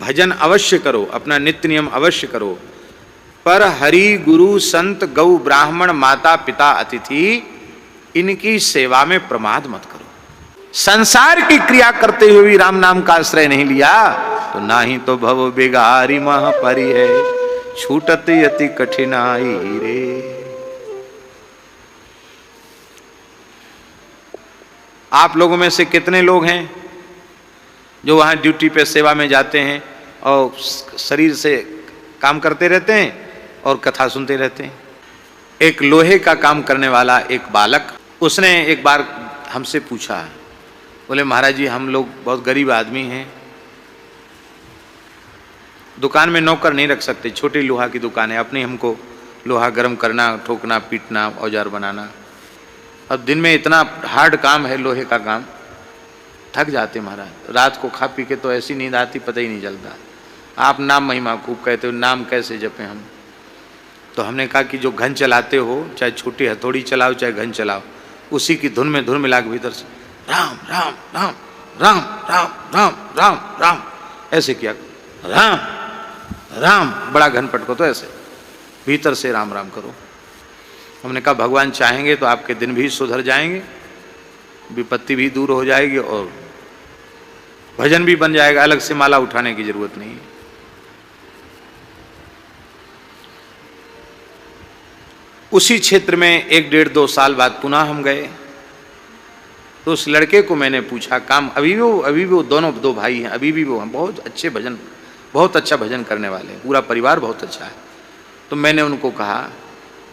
भजन अवश्य करो, अपना नित्य नियम अवश्य करो, पर हरि गुरु संत गौ ब्राह्मण माता पिता अतिथि इनकी सेवा में प्रमाद मत करो। संसार की क्रिया करते हुए भी राम नाम का आश्रय नहीं लिया तो ना ही तो भव बिगारी मह परि है, छूटत अति कठिनाई रे। आप लोगों में से कितने लोग हैं जो वहां ड्यूटी पे सेवा में जाते हैं और शरीर से काम करते रहते हैं और कथा सुनते रहते हैं? एक लोहे का काम करने वाला एक बालक, उसने एक बार हमसे पूछा, बोले महाराज जी हम लोग बहुत गरीब आदमी हैं, दुकान में नौकर नहीं रख सकते, छोटी लोहा की दुकान है अपनी, हमको लोहा गर्म करना, ठोकना, पीटना, औजार बनाना, अब दिन में इतना हार्ड काम है लोहे का काम, थक जाते महाराज, रात को खा पी के तो ऐसी नींद आती पता ही नहीं चलता। आप नाम महिमा खूब कहते हो, नाम कैसे जपें हम? तो हमने कहा कि जो घन चलाते हो, चाहे छोटी हथौड़ी चलाओ चाहे घन चलाओ, उसी की धुन में धुन मिला के भीतर से राम राम राम राम राम राम राम राम ऐसे किया, राम राम बड़ा घन पटको तो ऐसे भीतर से राम राम करो। हमने कहा भगवान चाहेंगे तो आपके दिन भी सुधर जाएंगे, विपत्ति भी दूर हो जाएगी और भजन भी बन जाएगा, अलग से माला उठाने की जरूरत नहीं है। उसी क्षेत्र में 1-1.5-2 साल बाद पुनः हम गए तो उस लड़के को मैंने पूछा, काम अभी भी वो दोनों 2 भाई हैं, अभी भी वो हैं, बहुत अच्छे भजन, बहुत अच्छा भजन करने वाले हैं, पूरा परिवार बहुत अच्छा है। तो मैंने उनको कहा,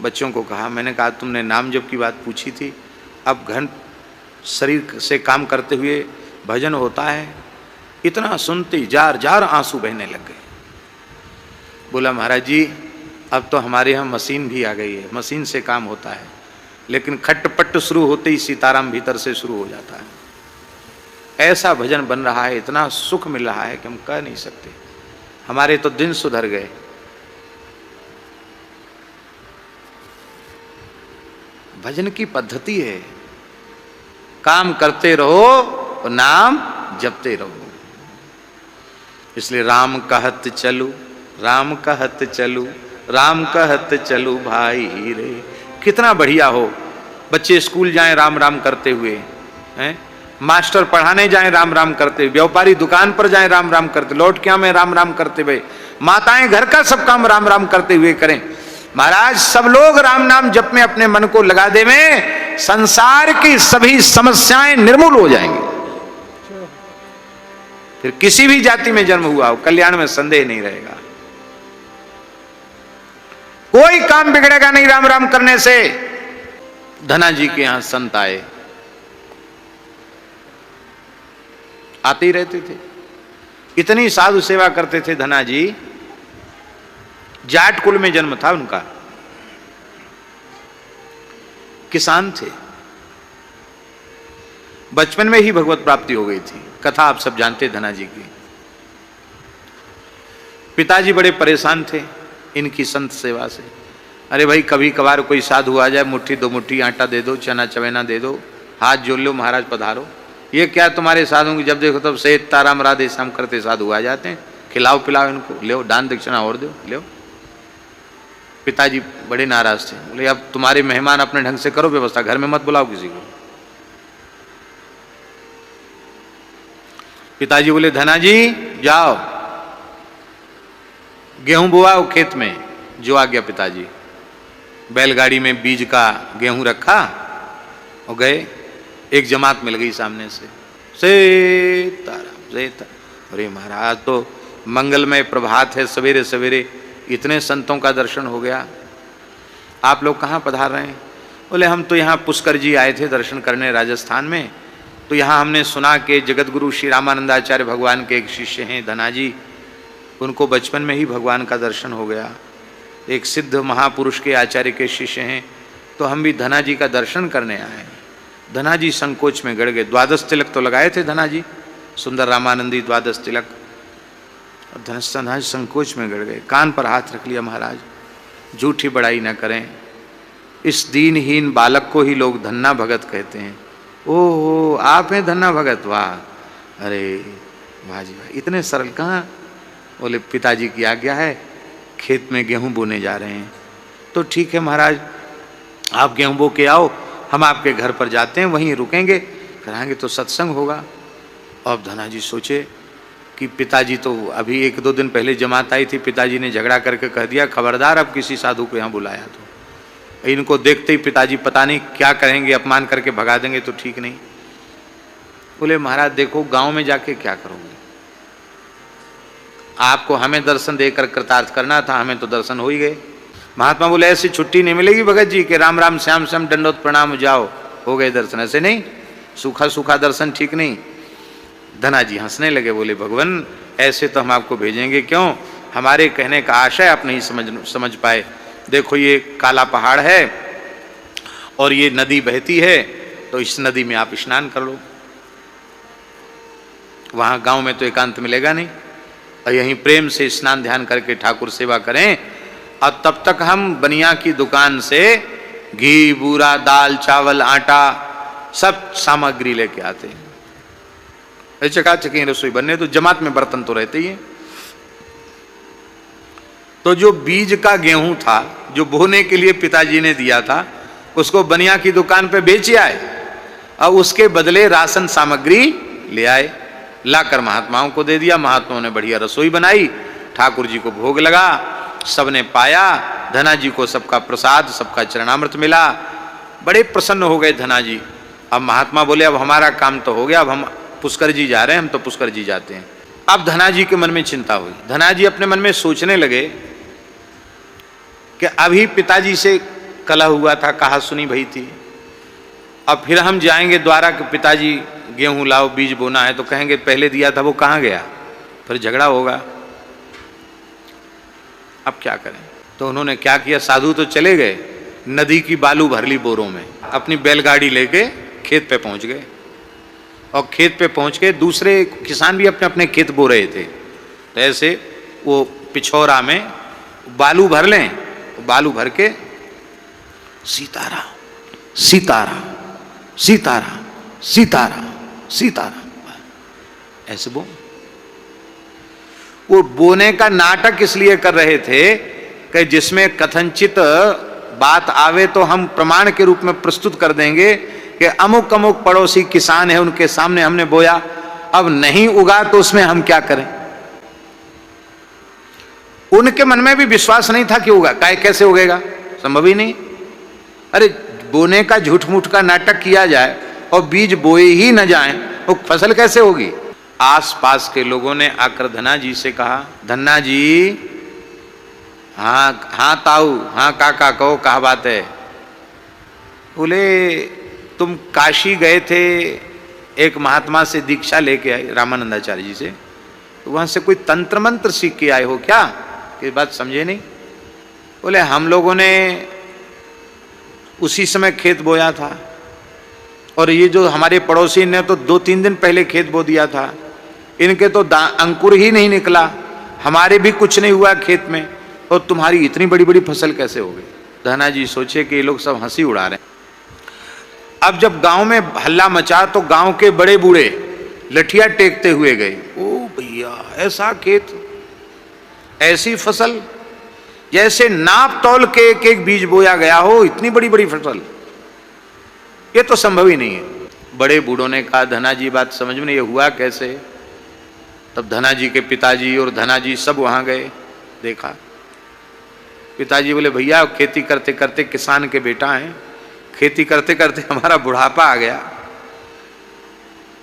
बच्चों को कहा, मैंने कहा तुमने नाम जप की बात पूछी थी, अब घन शरीर से काम करते हुए भजन होता है? इतना सुनते जार जार आंसू बहने लग गए। बोला महाराज जी अब तो हमारे यहाँ मशीन भी आ गई है, मशीन से काम होता है, लेकिन खटपट शुरू होते ही सीताराम भीतर से शुरू हो जाता है। ऐसा भजन बन रहा है, इतना सुख मिल रहा है कि हम कह नहीं सकते, हमारे तो दिन सुधर गए। भजन की पद्धति है, काम करते रहो और नाम जपते रहो। इसलिए राम कहत चलू, राम कहत चलू, राम कहत चलू भाई रे। कितना बढ़िया हो, बच्चे स्कूल जाएं राम राम करते हुए, हैं मास्टर पढ़ाने जाएं राम राम करते हुए, व्यापारी दुकान पर जाएं राम राम करते, लौट के में राम राम करते हुए, माताएं घर का सब काम राम राम करते हुए करें। महाराज सब लोग राम नाम जप में अपने मन को लगा देवें, संसार की सभी समस्याएं निर्मूल हो जाएंगी। फिर किसी भी जाति में जन्म हुआ हो, कल्याण में संदेह नहीं रहेगा, कोई काम बिगड़ेगा नहीं राम राम करने से। धना जी के यहां संत आए, आते ही रहते थे, इतनी साधु सेवा करते थे धना जी। जाट कुल में जन्म था उनका, किसान थे, बचपन में ही भगवत प्राप्ति हो गई थी। कथा आप सब जानते धना जी की। पिताजी बड़े परेशान थे इनकी संत सेवा से। अरे भाई कभी कभार कोई साधु आ जाए, मुट्ठी 2 मुट्ठी आटा दे दो, चना चवेना दे दो, हाथ जोड़ लो, महाराज पधारो। ये क्या तुम्हारे साधुओं की जब देखो तब सेठ ताराम राधे श्याम करते साधु आ जाते हैं, खिलाओ पिलाओ इनको, ले दान दक्षिणा और दो, ले। पिताजी बड़े नाराज थे, बोले अब तुम्हारे मेहमान अपने ढंग से करो व्यवस्था, घर में मत बुलाओ किसी को। पिताजी बोले धना जी जाओ गेहूं बुआओ खेत में, जो आ गया पिताजी। बैलगाड़ी में बीज का गेहूं रखा और गए, एक जमात मिल गई सामने से, सीताराम सीताराम। अरे महाराज तो मंगलमय प्रभात है, सवेरे सवेरे इतने संतों का दर्शन हो गया, आप लोग कहाँ पधार रहे हैं? बोले हम तो यहाँ पुष्कर जी आए थे दर्शन करने राजस्थान में, तो यहाँ हमने सुना कि जगतगुरु श्री रामानंदाचार्य भगवान के एक शिष्य हैं धना जी, उनको बचपन में ही भगवान का दर्शन हो गया, एक सिद्ध महापुरुष के आचार्य के शिष्य हैं, तो हम भी धना जी का दर्शन करने आए। धना जी संकोच में गड़ गए। 12 तिलक तो लगाए थे धना जी, सुंदर रामानंदी 12 तिलक। धना जी संकोच में गड़ गए, कान पर हाथ रख लिया, महाराज झूठी बड़ाई न करें, इस दीनहीन बालक को ही लोग धन्ना भगत कहते हैं। ओह आप हैं धन्ना भगत, वाह, अरे वाह जी वाह, इतने सरल, कहाँ बोले पिताजी की आज्ञा है, खेत में गेहूं बोने जा रहे हैं। तो ठीक है महाराज, आप गेहूं बो के आओ, हम आपके घर पर जाते हैं, वहीं रुकेंगे, कराएंगे तो सत्संग होगा। अब धनाजी सोचे कि पिताजी तो अभी 1-2 दिन पहले जमात आई थी, पिताजी ने झगड़ा करके कह दिया खबरदार अब किसी साधु को यहाँ बुलाया तो। इनको देखते ही पिताजी पता नहीं क्या करेंगे, अपमान करके भगा देंगे तो ठीक नहीं। बोले महाराज देखो गांव में जाके क्या करोगे, आपको हमें दर्शन देकर कृतार्थ करना था, हमें तो दर्शन हो ही गए। महात्मा बोले ऐसी छुट्टी नहीं मिलेगी भगत जी के राम राम श्याम श्याम दंडोत प्रणाम जाओ, हो गए दर्शन, ऐसे नहीं, सूखा सूखा दर्शन ठीक नहीं। धनाजी हंसने लगे, बोले भगवान ऐसे तो हम आपको भेजेंगे क्यों, हमारे कहने का आशय आप नहीं समझ पाए। देखो ये काला पहाड़ है और ये नदी बहती है, तो इस नदी में आप स्नान कर लो, वहां गांव में तो एकांत मिलेगा नहीं, और यहीं प्रेम से स्नान ध्यान करके ठाकुर सेवा करें, और तब तक हम बनिया की दुकान से घी बूरा दाल चावल आटा सब सामग्री लेके आते हैं। चकाचक रसोई बनने, तो जमात में बर्तन तो रहते ही हैं। तो जो बीज का गेहूं था जो बोने के लिए पिताजी ने दिया था, उसको बनिया की दुकान पे बेच आए, और उसके बदले राशन सामग्री ले आए, लाकर महात्माओं को दे दिया। महात्माओं ने बढ़िया रसोई बनाई, ठाकुर जी को भोग लगा, सबने पाया, धनाजी को सबका प्रसाद सबका चरणामृत मिला, बड़े प्रसन्न हो गए धनाजी। अब महात्मा बोले अब हमारा काम तो हो गया, अब हम पुष्कर जी जा रहे हैं, हम तो पुष्कर जी जाते हैं। अब धनाजी के मन में चिंता हुई, धनाजी अपने मन में सोचने लगे कि अभी पिताजी से कलह हुआ था, कहा सुनी भई थी, अब फिर हम जाएंगे द्वारा कि पिताजी गेहूं लाओ बीज बोना है, तो कहेंगे पहले दिया था वो कहाँ गया, फिर झगड़ा होगा, अब क्या करें। तो उन्होंने क्या किया, साधु तो चले गए, नदी की बालू भर ली बोरों में, अपनी बैलगाड़ी लेके खेत पे पहुंच गए, और खेत पे पहुंच के दूसरे किसान भी अपने अपने खेत बो रहे थे, तो ऐसे वो पिछौरा में बालू भर लें, बालू भर के सीताराम सीताराम सीताराम सीताराम सीताराम ऐसे वो बोने का नाटक इसलिए कर रहे थे कि जिसमें कथनचित बात आवे तो हम प्रमाण के रूप में प्रस्तुत कर देंगे कि अमुक अमुक पड़ोसी किसान है, उनके सामने हमने बोया, अब नहीं उगा तो उसमें हम क्या करें। उनके मन में भी विश्वास नहीं था कि उगा, कैसे उगेगा, संभव ही नहीं। अरे बोने का झूठ मूठ का नाटक किया जाए और बीज बोए ही न जाए, वो फसल कैसे होगी। आसपास के लोगों ने आकर धना जी से कहा, धन्ना जी हाँ हाँ ताऊ, हाँ काका कहो कहा बात है। बोले तुम काशी गए थे, एक महात्मा से दीक्षा लेके आए रामानंदाचार्य जी से, तो वहां से कोई तंत्र मंत्र सीख के आए हो क्या, कि बात समझे नहीं। बोले हम लोगों ने उसी समय खेत बोया था, और ये जो हमारे पड़ोसी ने तो 2-3 दिन पहले खेत बो दिया था, इनके तो अंकुर ही नहीं निकला, हमारे भी कुछ नहीं हुआ खेत में, और तुम्हारी इतनी बड़ी बड़ी फसल कैसे हो गई। धना जी सोचे कि ये लोग सब हंसी उड़ा रहे हैं। अब जब गांव में हल्ला मचा तो गांव के बड़े बूढ़े लठिया टेकते हुए गए, ओ भैया ऐसा खेत, ऐसी फसल, जैसे नाप तौल के एक एक बीज बोया गया हो, इतनी बड़ी बड़ी फसल, ये तो संभव ही नहीं है। बड़े बूढ़ों ने कहा धना जी बात समझ में नहीं, ये हुआ कैसे। तब धना जी के पिताजी और धना जी सब वहां गए, देखा। पिताजी बोले भैया खेती करते करते किसान के बेटा हैं, खेती करते करते हमारा बुढ़ापा आ गया,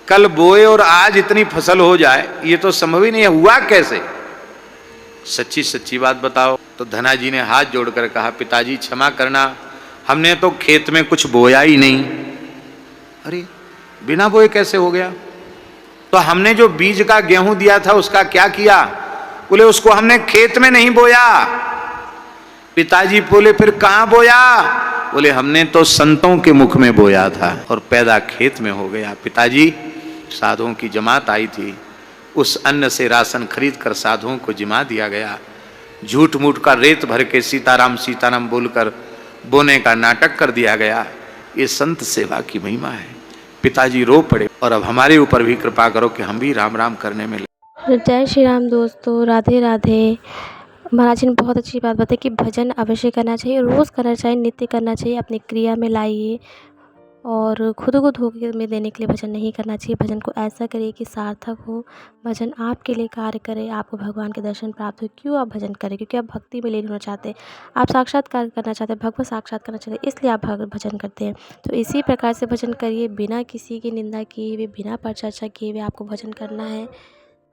कल बोए और आज इतनी फसल हो जाए, ये तो संभव ही नहीं है, हुआ कैसे, सच्ची सच्ची बात बताओ। तो धना जी ने हाथ जोड़कर कहा पिताजी क्षमा करना, हमने तो खेत में कुछ बोया ही नहीं। अरे बिना बोए कैसे हो गया। तो हमने जो बीज का गेहूं दिया था उसका क्या किया। बोले उसको हमने खेत में नहीं बोया। पिताजी बोले फिर कहां बोया। बोले हमने तो संतों के मुख में बोया था और पैदा खेत में हो गया। पिताजी साधुओं की जमात आई थी, उस अन्न से राशन खरीद कर साधुओं को जिमा दिया गया। झूठ मूठ का रेत भर के सीताराम सीताराम बोलकर बोने का नाटक कर दिया गया। ये संत सेवा की महिमा है। पिताजी रो पड़े और अब हमारे ऊपर भी कृपा करो कि हम भी राम राम करने में लगे। जय श्री राम दोस्तों, राधे राधे। महाराज जी ने बहुत अच्छी बात बताई कि भजन अवश्य करना चाहिए, रोज़ करना चाहिए, नित्य करना चाहिए, अपनी क्रिया में लाइए और खुद को धोखे में देने के लिए भजन नहीं करना चाहिए। भजन को ऐसा करिए कि सार्थक हो, भजन आपके लिए कार्य करे, आपको भगवान के दर्शन प्राप्त हो। क्यों आप भजन करें? क्योंकि आप भक्ति में लीन होना चाहते हैं, आप साक्षात्कार करना चाहते हैं, भगवत साक्षात करना चाहते हैं, इसलिए आप भजन करते हैं। तो इसी प्रकार से भजन करिए, बिना किसी की निंदा किए हुए, बिना परिचर्चा किए हुए आपको भजन करना है।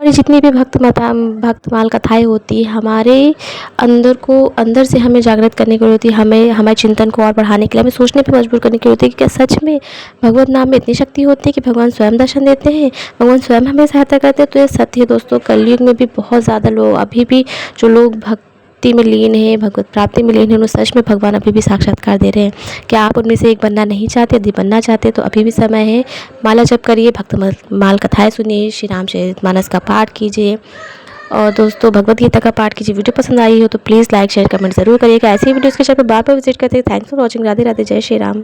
और ये जितनी भी भक्तमाल कथाएँ होती है, हमारे अंदर से हमें जागृत करने के लिए होती है, हमें हमारे चिंतन को और बढ़ाने के लिए, हमें सोचने पे मजबूर करने के लिए होती है कि क्या सच में भगवत नाम में इतनी शक्ति होती है कि भगवान स्वयं दर्शन देते हैं, भगवान स्वयं हमें सहायता करते हैं। तो ये सत्य है दोस्तों। कलयुग में भी बहुत ज़्यादा लोग अभी भी, जो लोग भक्ति में लीन है, भगवत प्राप्ति में लीन है, उन्हें सच में भगवान अभी भी साक्षात्कार दे रहे हैं। क्या आप उनमें से एक बनना नहीं चाहते? यदि बनना चाहते तो अभी भी समय है। माला जप करिए, भक्तमाल कथाएँ सुनिए, श्री रामचरितमानस का पाठ कीजिए और दोस्तों भगवत गीता का पाठ कीजिए। वीडियो पसंद आई हो तो प्लीज़ लाइक शेयर कमेंट ज़रूर करिएगा। ऐसी वीडियोज़ के चैनल पर बार बार विजिट करते हैं। Thanks for watching. Radhe Radhe. जय श्री राम।